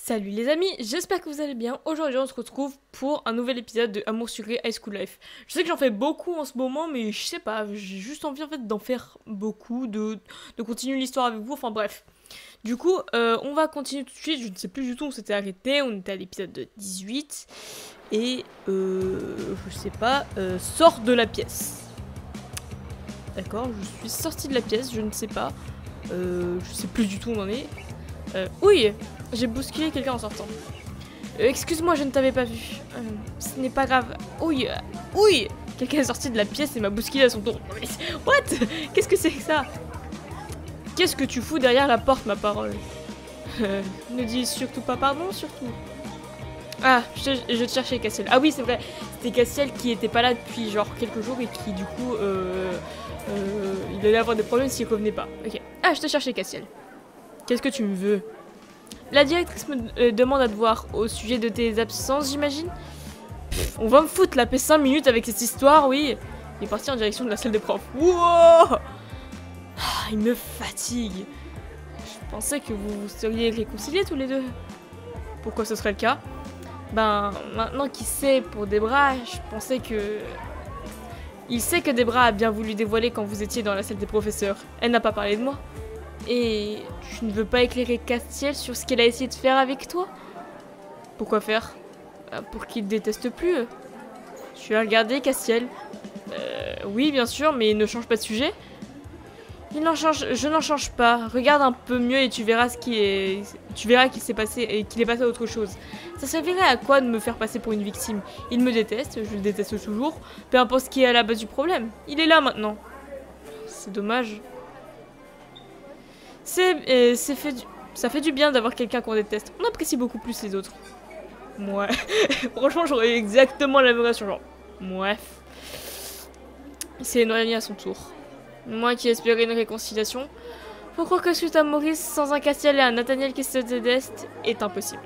Salut les amis, j'espère que vous allez bien. Aujourd'hui on se retrouve pour un nouvel épisode de Amour sucré High School Life. Je sais que j'en fais beaucoup en ce moment, mais je sais pas, j'ai juste envie en fait d'en faire beaucoup, de continuer l'histoire avec vous, enfin bref. Du coup, on va continuer tout de suite, je ne sais plus du tout où on s'était arrêté, on était à l'épisode de 18. Et je sais pas, sors de la pièce. D'accord, je suis sortie de la pièce, je ne sais pas. Je sais plus du tout où on en est. Oui, j'ai bousculé quelqu'un en sortant. Excuse-moi, je ne t'avais pas vu. Ce n'est pas grave. Oui, oui. Quelqu'un est sorti de la pièce et m'a bousculé à son tour. What? Qu'est-ce que c'est que ça? Qu'est-ce que tu fous derrière la porte, ma parole? Ne dis surtout pas pardon, surtout. Ah, je te cherchais, Cassiel. Ah oui, c'est vrai. C'était Cassiel qui était pas là depuis genre quelques jours et qui du coup, il allait avoir des problèmes s'il revenait pas. Ok. Ah, je te cherchais, Cassiel. Qu'est-ce que tu me veux? La directrice me demande à te voir au sujet de tes absences, j'imagine. On va me foutre la paix 5 minutes avec cette histoire, oui. Il est parti en direction de la salle des profs. Wow, ah, il me fatigue. Je pensais que vous seriez réconciliés tous les deux. Pourquoi ce serait le cas? Ben, maintenant qu'il sait pour Debra, je pensais que... Il sait que Debra a bien voulu dévoiler quand vous étiez dans la salle des professeurs. Elle n'a pas parlé de moi. Et tu ne veux pas éclairer Castiel sur ce qu'elle a essayé de faire avec toi? Pourquoi faire? Pour qu'il te déteste plus. Tu as regardé Castiel? Oui, bien sûr, mais ne change pas de sujet. Je n'en change pas. Regarde un peu mieux et tu verras qu'il s'est passé et qu'il est passé à autre chose. Ça servirait à quoi de me faire passer pour une victime? Il me déteste, je le déteste toujours. Peu importe ce qui est à la base du problème. Il est là maintenant. C'est dommage. Ça fait du bien d'avoir quelqu'un qu'on déteste. On apprécie beaucoup plus les autres. Ouais. Franchement, j'aurais exactement la même réaction. Genre, bref. C'est Noémie à son tour. Moi qui espérais une réconciliation. Faut croire que suite à Maurice, sans un Castiel et un Nathaniel qui se déteste, est impossible.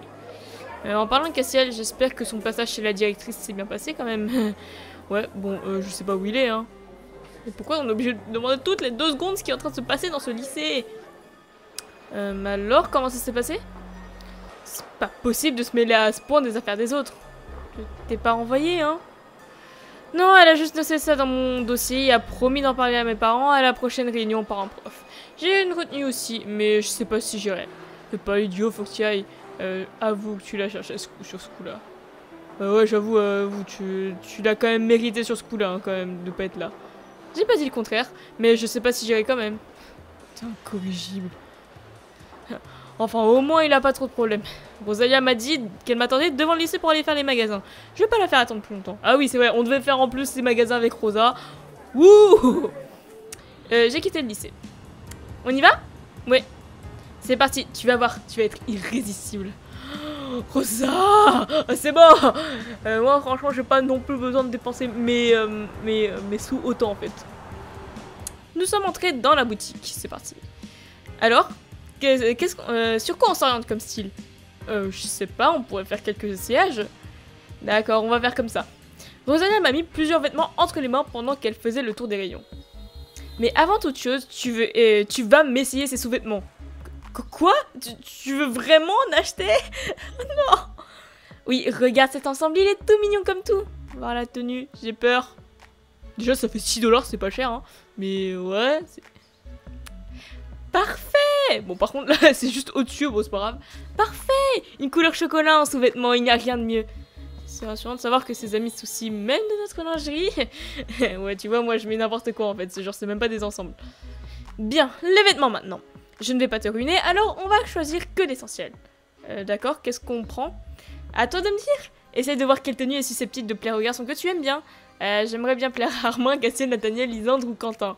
En parlant de Castiel, j'espère que son passage chez la directrice s'est bien passé quand même. Ouais, bon, je sais pas où il est, hein. Mais pourquoi on est obligé de demander toutes les 2 secondes ce qui est en train de se passer dans ce lycée? Mais alors, comment ça s'est passé? C'est pas possible de se mêler à ce point des affaires des autres. Je t'ai pas envoyé, hein? Non, elle a juste noté ça dans mon dossier et a promis d'en parler à mes parents à la prochaine réunion par un prof. J'ai une retenue aussi, mais je sais pas si j'irai. T'es pas idiot, faut que tu y ailles. Avoue que tu l'as cherché sur ce coup-là. Ouais, j'avoue, tu l'as quand même mérité sur ce coup-là, hein, quand même, de pas être là. J'ai pas dit le contraire, mais je sais pas si j'irai quand même. T'es incorrigible. Enfin, au moins, il a pas trop de problèmes. Rosalia m'a dit qu'elle m'attendait devant le lycée pour aller faire les magasins. Je vais pas la faire attendre plus longtemps. Ah oui, c'est vrai, on devait faire en plus les magasins avec Rosa. Wouh! J'ai quitté le lycée. On y va? Ouais. C'est parti, tu vas voir, tu vas être irrésistible. Rosa! C'est bon! Moi, franchement, j'ai pas non plus besoin de dépenser mes sous autant, en fait. Nous sommes entrés dans la boutique, c'est parti. Alors? Sur quoi on s'oriente comme style? Je sais pas, on pourrait faire quelques essayages. D'accord, on va faire comme ça. Rosalia m'a mis plusieurs vêtements entre les mains pendant qu'elle faisait le tour des rayons. Mais avant toute chose, tu vas m'essayer ces sous-vêtements. Quoi? Tu veux vraiment en acheter? Non! Oui, regarde cet ensemble, il est tout mignon comme tout. Voir la tenue, j'ai peur. Déjà, ça fait 6 $, c'est pas cher, hein. Mais ouais, c'est... Parfait! Bon, par contre, là, c'est juste au-dessus, bon, c'est pas grave. Parfait! Une couleur chocolat en sous-vêtements, il n'y a rien de mieux. C'est rassurant de savoir que ses amis se soucient même de notre lingerie. Ouais, tu vois, moi, je mets n'importe quoi, en fait. C'est même pas des ensembles. Bien, les vêtements, maintenant. Je ne vais pas te ruiner, alors on va choisir que l'essentiel. D'accord, qu'est-ce qu'on prend? À toi de me dire. Essaye de voir quelle tenue est susceptible de plaire aux garçons que tu aimes bien. J'aimerais bien plaire à Armin, Cassiel, Nathaniel, Lisandre ou Quentin.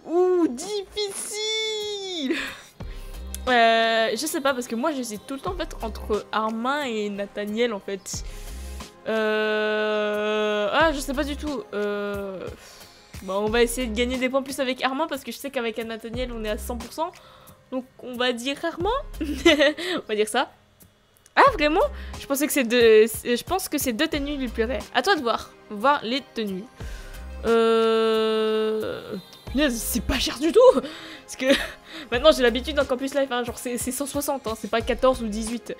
Ouh, difficile. Je sais pas, parce que moi j'hésite tout le temps en fait entre Armin et Nathaniel en fait. Ah, je sais pas du tout. Bon, on va essayer de gagner des points plus avec Armin parce que je sais qu'avec Nathaniel on est à 100%. Donc on va dire Armin. On va dire ça. Ah, vraiment? Je pensais que je pense que ces 2 tenues lui plairaient. À toi de voir. Voir les tenues. C'est pas cher du tout. Parce que maintenant j'ai l'habitude en Campus Life, hein, genre c'est 160, hein, c'est pas 14 ou 18.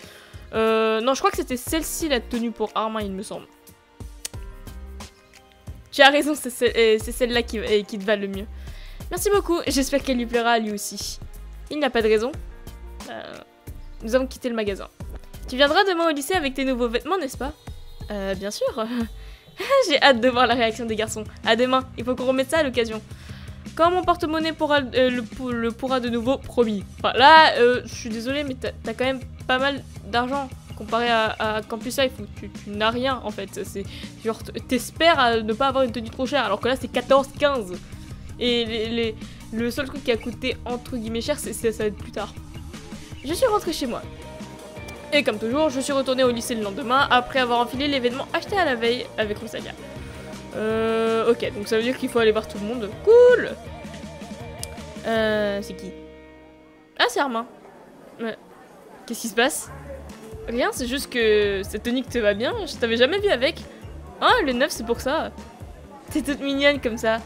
Non, je crois que c'était celle-ci la tenue pour Armin, il me semble. Tu as raison, c'est celle-là qui te va le mieux. Merci beaucoup, j'espère qu'elle lui plaira à lui aussi. Il n'y a pas de raison. Nous avons quitté le magasin. Tu viendras demain au lycée avec tes nouveaux vêtements, n'est-ce pas? Bien sûr. J'ai hâte de voir la réaction des garçons. À demain, il faut qu'on remette ça à l'occasion. Quand mon porte-monnaie le pourra de nouveau, promis. Enfin, là, je suis désolée, mais t'as quand même pas mal d'argent comparé à Campus Life où tu n'as rien en fait. C'est genre, t'espères ne pas avoir une tenue trop chère, alors que là c'est 14-15. Et le seul truc qui a coûté entre guillemets cher, ça va être plus tard. Je suis rentrée chez moi. Et comme toujours, je suis retournée au lycée le lendemain après avoir enfilé l'événement acheté à la veille avec Rosalia. Ok, donc ça veut dire qu'il faut aller voir tout le monde. Cool. C'est qui? Ah, c'est Armin. Qu'est-ce qui se passe? Rien, c'est juste que cette tenue te va bien. Je t'avais jamais vu avec. Ah, le 9, c'est pour ça. T'es toute mignonne comme ça.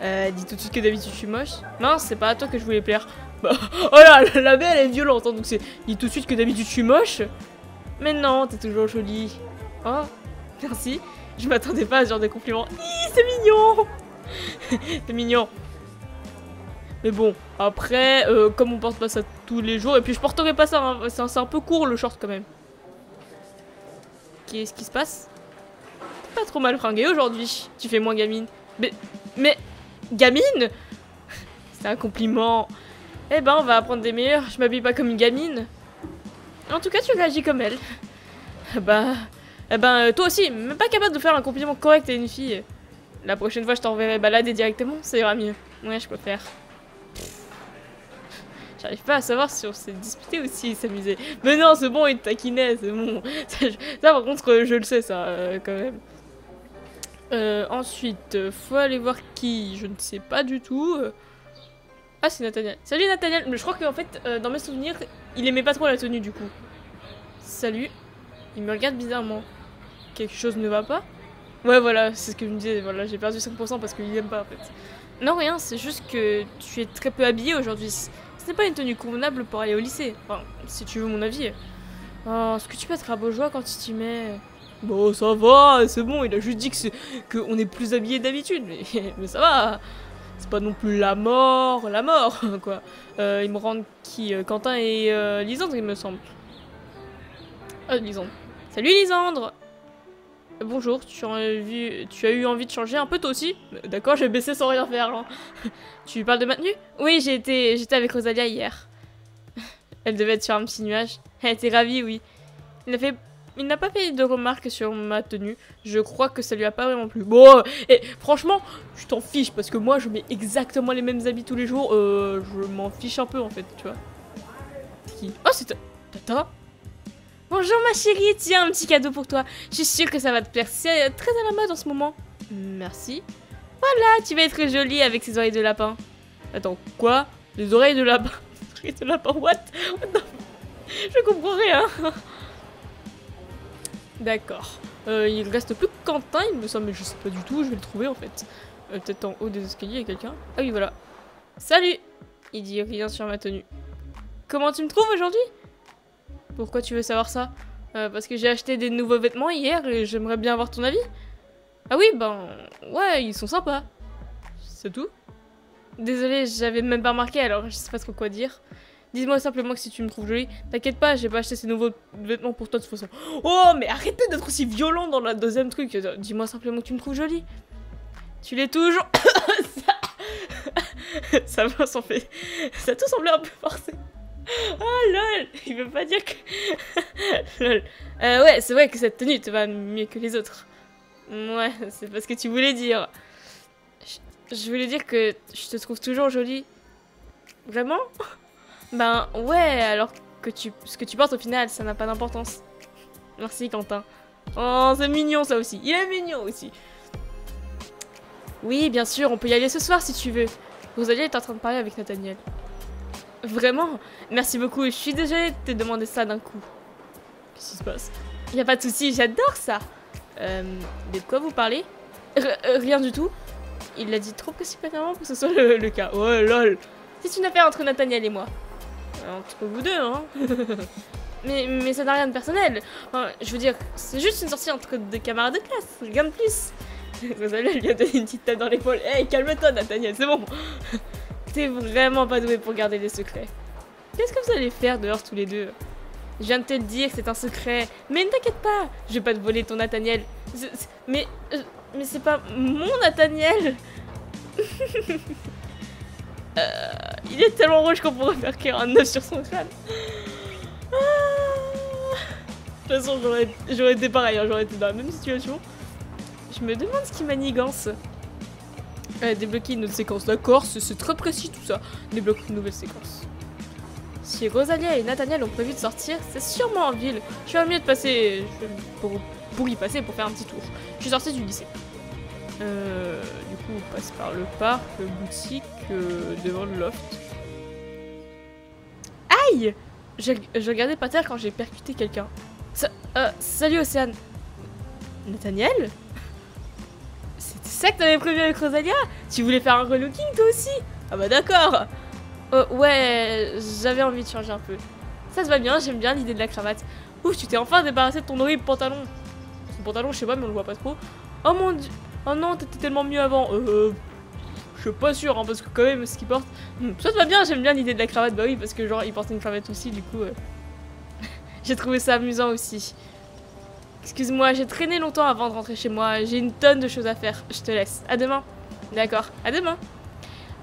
Dis tout de suite que d'habitude je suis moche. Mince, c'est pas à toi que je voulais plaire. Bah, oh là, la belle elle est violente, hein, donc c'est. Dis tout de suite que d'habitude je suis moche. Mais non, t'es toujours jolie. Oh, merci. Je m'attendais pas à ce genre de compliments. C'est mignon. C'est mignon. Mais bon, après, comme on porte pas ça tous les jours, et puis je porterai pas ça, hein, c'est un peu court le short quand même. Qu'est-ce qui se passe? T'es pas trop mal fringuée aujourd'hui, tu fais moins gamine. Mais gamine? C'est un compliment. Eh ben, on va apprendre des meilleurs, je m'habille pas comme une gamine. En tout cas, tu réagis comme elle. Toi aussi, même pas capable de faire un compliment correct à une fille. La prochaine fois, je t'enverrai balader directement, ça ira mieux. Ouais, je peux faire. J'arrive pas à savoir si on s'est disputé ou s'il s'amusait. Mais non, c'est bon, il te taquinait, c'est bon. Ça, par contre, je le sais, ça, quand même. Ensuite, faut aller voir qui, je ne sais pas du tout. Ah, c'est Nathaniel. Salut Nathaniel, mais je crois qu'en fait, dans mes souvenirs, il aimait pas trop la tenue du coup. Salut. Il me regarde bizarrement. Quelque chose ne va pas? Ouais, voilà, c'est ce que je me disais. Voilà, j'ai perdu 5% parce qu'il aime pas en fait. Non, rien, c'est juste que tu es très peu habillée aujourd'hui. Ce n'est pas une tenue convenable pour aller au lycée. Enfin, si tu veux mon avis. Oh, est-ce que tu peux être rabat-joie quand tu t'y mets? Bon, ça va, c'est bon, il a juste dit qu'on est plus habillé d'habitude. Mais ça va. C'est pas non plus la mort, quoi. Ils me rendent qui? Quentin et Lisandre, il me semble. Ah, Lisandre. Salut Lisandre. Bonjour, tu as eu envie de changer un peu toi aussi? D'accord, j'ai baissé sans rien faire, genre. Tu parles de ma tenue? Oui, j'étais avec Rosalia hier. Elle devait être sur un petit nuage. Elle était ravie, oui. Il n'a pas fait de remarques sur ma tenue. Je crois que ça lui a pas vraiment plu. Bon, et franchement, je t'en fiche parce que moi je mets exactement les mêmes habits tous les jours. Je m'en fiche un peu en fait, tu vois. C'est qui? Oh, c'est Tata. Bonjour ma chérie, tiens un petit cadeau pour toi. Je suis sûre que ça va te plaire, c'est très à la mode en ce moment. Merci. Voilà, tu vas être jolie avec ces oreilles de lapin. Attends, quoi? Les oreilles de lapin? Les oreilles de lapin, what? Je comprends rien. D'accord. Il reste plus que Quentin, il me semble, mais je sais pas du tout, je vais le trouver en fait. Peut-être en haut des escaliers, il y a quelqu'un. Ah oui, voilà. Salut! Il dit rien sur ma tenue. Comment tu me trouves aujourd'hui? Pourquoi tu veux savoir ça? Parce que j'ai acheté des nouveaux vêtements hier et j'aimerais bien avoir ton avis. Ah oui, ben... ouais, ils sont sympas. C'est tout? Désolée, j'avais même pas remarqué, alors je sais pas trop quoi dire. Dis-moi simplement que si tu me trouves jolie. T'inquiète pas, j'ai pas acheté ces nouveaux vêtements pour toi de toute façon. Oh, mais arrêtez d'être aussi violent dans la deuxième truc. Dis-moi simplement que tu me trouves jolie. Tu l'es toujours... Ça va, s'en fait... Ça a tout semblé un peu forcé. Ah lol, il veut pas dire que... lol. Ouais, c'est vrai que cette tenue te va mieux que les autres. Ouais, c'est pas ce que tu voulais dire. Je voulais dire que je te trouve toujours jolie. Vraiment? Ben ouais, alors que ce que tu portes au final, ça n'a pas d'importance. Merci Quentin. Oh, c'est mignon ça aussi. Il est mignon aussi. Oui, bien sûr, on peut y aller ce soir si tu veux. Rosalia est en train de parler avec Nathaniel. Vraiment? Merci beaucoup, je suis désolée de te demander ça d'un coup. Qu'est-ce qui se passe? Y a pas de souci, j'adore ça. De quoi vous parlez? Rien du tout. Il l'a dit trop précipitamment pour que ce soit le cas. Ouais, lol. C'est une affaire entre Nathaniel et moi. Entre vous deux, hein. mais ça n'a rien de personnel. Enfin, je veux dire, c'est juste une sortie entre deux camarades de classe, rien de plus. Rosalia lui a donné une petite tape dans l'épaule. Hey, calme-toi, Nathaniel, c'est bon. T'es vraiment pas doué pour garder des secrets. Qu'est-ce que vous allez faire dehors tous les deux? Je viens de te le dire, c'est un secret. Mais ne t'inquiète pas, je vais pas te voler ton Nathaniel. Mais c'est pas mon Nathaniel. Il est tellement rouge qu'on pourrait faire cuire un œuf sur son crâne. De toute façon, j'aurais été pareil, hein, j'aurais été dans la même situation. Je me demande ce qui manigance. Débloquer une autre séquence, d'accord, c'est très précis tout ça. Débloquer une nouvelle séquence. Si Rosalia et Nathaniel ont prévu de sortir, c'est sûrement en ville. Je ferais mieux de passer pour y passer pour faire un petit tour. Je suis sortie du lycée. Du coup, on passe par le parc, boutique, devant le loft. Aïe! Je regardais par terre quand j'ai percuté quelqu'un. Salut Océane. Nathaniel? C'était ça que t'avais prévu avec Rosalia? Tu voulais faire un relooking toi aussi? Ah bah d'accord. Ouais, j'avais envie de changer un peu. Ça se va bien, j'aime bien l'idée de la cravate. Ouf, tu t'es enfin débarrassé de ton horrible pantalon. Son pantalon, je sais pas, mais on le voit pas trop. Oh mon dieu. Oh non, t'étais tellement mieux avant. Je suis pas sûre, hein, parce que quand même, ce qu'il porte... ça te va bien, j'aime bien l'idée de la cravate. Bah oui, parce que genre, il portait une cravate aussi, du coup... j'ai trouvé ça amusant aussi. Excuse-moi, j'ai traîné longtemps avant de rentrer chez moi. J'ai une tonne de choses à faire. Je te laisse. À demain. D'accord, à demain.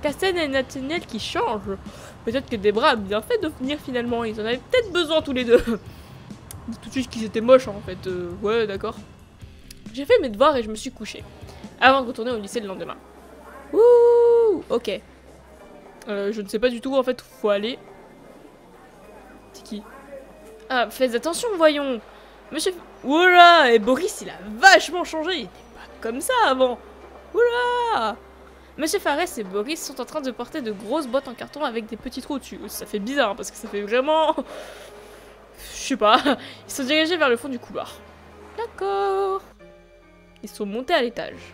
Castagne et Nathaniel qui changent. Peut-être que Debra a bien fait de venir finalement. Ils en avaient peut-être besoin tous les deux. Tout de suite qu'ils étaient moches en fait. Ouais, d'accord. J'ai fait mes devoirs et je me suis couchée. Avant de retourner au lycée le lendemain. Ouh, ok. Je ne sais pas du tout en fait où faut aller. C'est qui? Ah, faites attention, voyons. Monsieur... Oula, et Boris, il a vachement changé. Il était pas comme ça avant. Oula. Monsieur Fares et Boris sont en train de porter de grosses boîtes en carton avec des petits trous dessus. Ça fait bizarre, hein, parce que ça fait vraiment... Je sais pas. Ils sont dirigés vers le fond du couloir. D'accord. Ils sont montés à l'étage.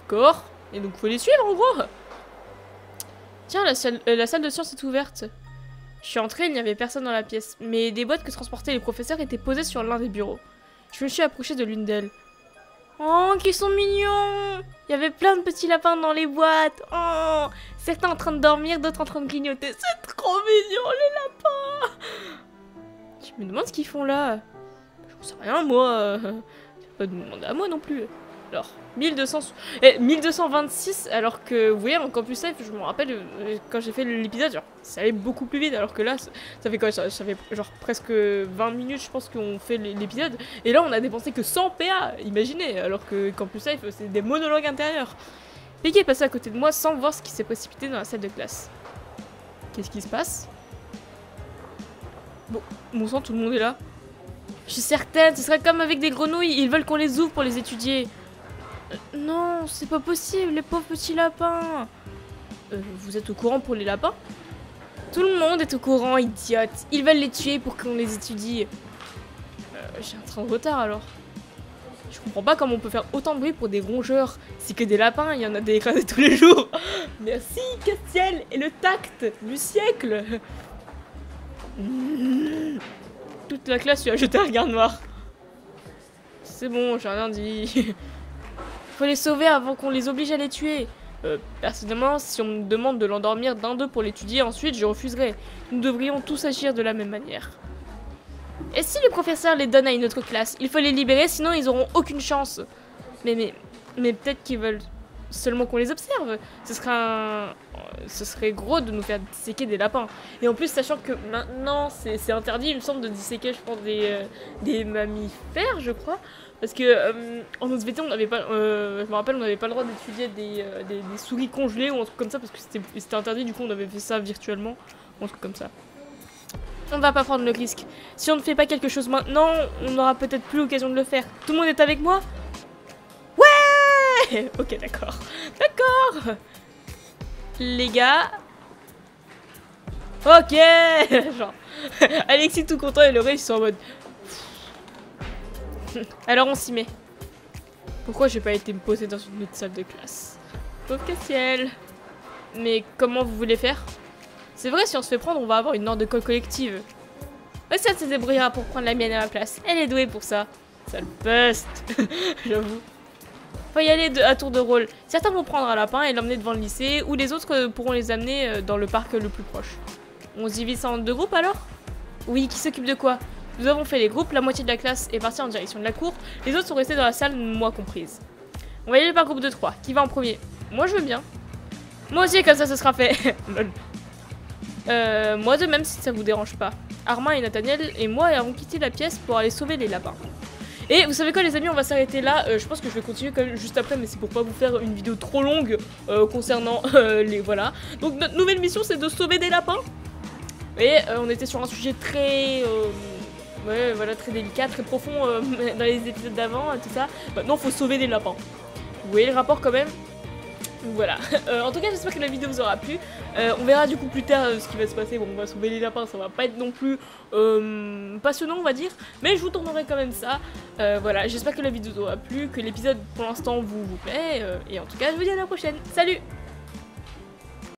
D'accord. Et donc, faut les suivre, en gros. Tiens, la salle de sciences est ouverte. Je suis entrée, il n'y avait personne dans la pièce. Mais des boîtes que transportaient les professeurs étaient posées sur l'un des bureaux. Je me suis approchée de l'une d'elles. Oh, qu'ils sont mignons! Il y avait plein de petits lapins dans les boîtes. Oh, certains en train de dormir, d'autres en train de clignoter. C'est trop mignon, les lapins! Je me demande ce qu'ils font là. J'en sais rien, moi. Pas de demander à moi non plus. Alors, 1226, alors que, vous voyez, en Campus Life, je me rappelle, quand j'ai fait l'épisode, genre, ça allait beaucoup plus vite, alors que là, ça fait quoi? Ça fait genre presque 20 minutes, je pense, qu'on fait l'épisode, et là, on a dépensé que 100 PA, imaginez, alors que Campus Life, c'est des monologues intérieurs. Peggy est passée à côté de moi sans voir ce qui s'est précipité dans la salle de classe. Qu'est-ce qui se passe? Bon sang, tout le monde est là. Je suis certaine, ce serait comme avec des grenouilles, ils veulent qu'on les ouvre pour les étudier. Non, c'est pas possible, les pauvres petits lapins. Vous êtes au courant pour les lapins? Tout le monde est au courant, idiote. Ils veulent les tuer pour qu'on les étudie. J'ai un train de retard alors. Je comprends pas comment on peut faire autant de bruit pour des rongeurs. C'est que des lapins, il y en a des écrasés tous les jours. Merci, Castiel, et le tact du siècle. Toute la classe lui a jeté un regard noir. C'est bon, j'ai rien dit. Faut les sauver avant qu'on les oblige à les tuer. Personnellement, si on me demande de l'endormir d'un d'eux pour l'étudier, ensuite je refuserai. Nous devrions tous agir de la même manière. Et si le professeur les donne à une autre classe? Il faut les libérer, sinon ils auront aucune chance. Mais peut-être qu'ils veulent seulement qu'on les observe. Ce serait gros de nous faire disséquer des lapins. Et en plus, sachant que maintenant, c'est interdit, il me semble, de disséquer, je pense, des mammifères, je crois. Parce que en SVT, on n'avait pas, je me rappelle, on n'avait pas le droit d'étudier des souris congelées ou un truc comme ça parce que c'était interdit. Du coup, on avait fait ça virtuellement, ou un truc comme ça. On va pas prendre le risque. Si on ne fait pas quelque chose maintenant, on n'aura peut-être plus l'occasion de le faire. Tout le monde est avec moi? Ouais. Ok, d'accord, d'accord. Les gars. Ok. Genre, Alexis tout content et le reste ils sont en mode. Alors on s'y met. Pourquoi j'ai pas été me poser dans une autre salle de classe? Pauvre Castiel. Mais comment vous voulez faire? C'est vrai, si on se fait prendre, on va avoir une ordre de colle collective. Mais ça se débrouillera pour prendre la mienne à ma place. Elle est douée pour ça. Sale peste. J'avoue. Faut y aller à tour de rôle. Certains vont prendre un lapin et l'emmener devant le lycée, ou les autres pourront les amener dans le parc le plus proche. On se divise en 2 groupes alors? Oui, qui s'occupe de quoi? Nous avons fait les groupes, la moitié de la classe est partie en direction de la cour, les autres sont restés dans la salle, moi comprise. On va y aller par groupe de 3. Qui va en premier? Moi je veux bien. Moi aussi, comme ça ce sera fait. Lol. Moi de même si ça vous dérange pas. Armand et Nathaniel et moi avons quitté la pièce pour aller sauver les lapins. Et vous savez quoi les amis, on va s'arrêter là. Je pense que je vais continuer quand même juste après, mais c'est pour pas vous faire une vidéo trop longue concernant les... Voilà. Donc notre nouvelle mission c'est de sauver des lapins. Et on était sur un sujet très... ouais, voilà, très délicat, très profond dans les épisodes d'avant, tout ça. Maintenant faut sauver des lapins. Vous voyez le rapport quand même? Voilà. En tout cas, j'espère que la vidéo vous aura plu. On verra du coup plus tard ce qui va se passer. Bon, on va sauver les lapins, ça va pas être non plus passionnant, on va dire. Mais je vous tournerai quand même ça. Voilà, j'espère que la vidéo vous aura plu, que l'épisode pour l'instant vous plaît. Et en tout cas, je vous dis à la prochaine. Salut!